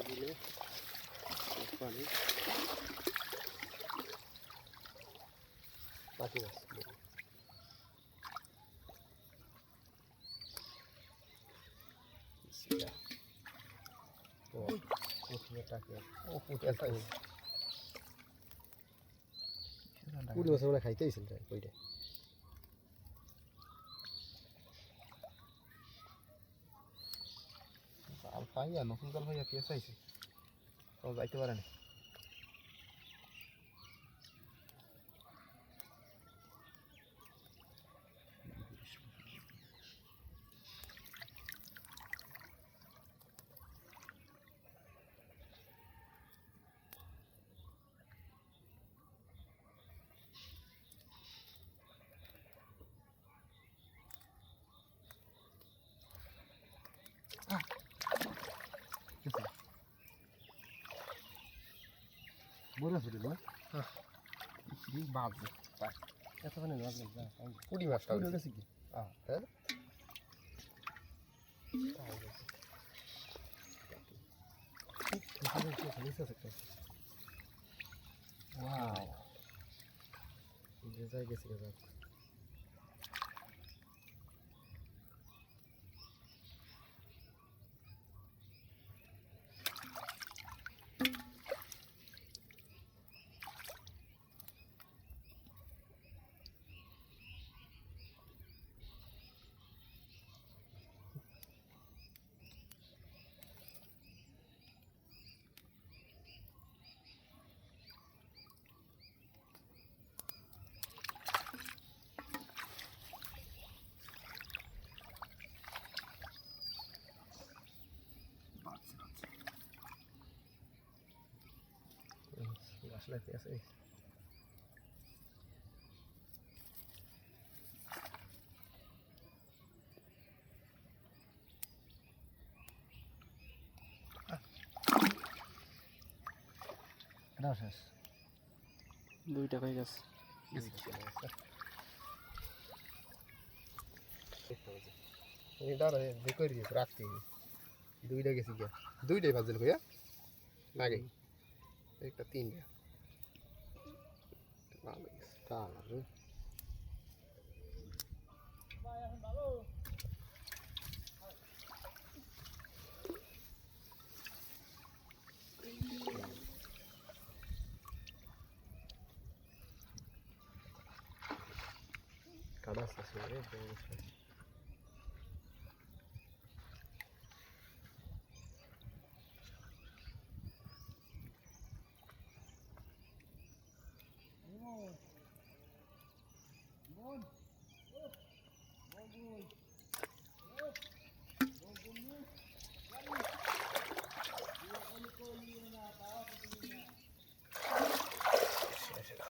দিলে পানি পাখি মাছ পুরি মাছ আমরা খাইতেইছিল ওইটা জাল পাইয়া নতুন জাল পাইয়া পেঁচ আইছে তো যাইতে পারে না বড় ছিল না এই বাজ এতখানি মাছ নেই পুরি মাছটা উঠে গেছে কি হ্যাঁ ওয়াও যে গেছে গেছে আসলে পেঁয়াজ শেষ 2 টাকা গেছে এটা দেখো রাখতে 2টা গেছি গিয়া 2টাই ভাজল কইয়া লাগে একটা 3টা ভালো গেছে ভালো কাটা আছে রে Bon.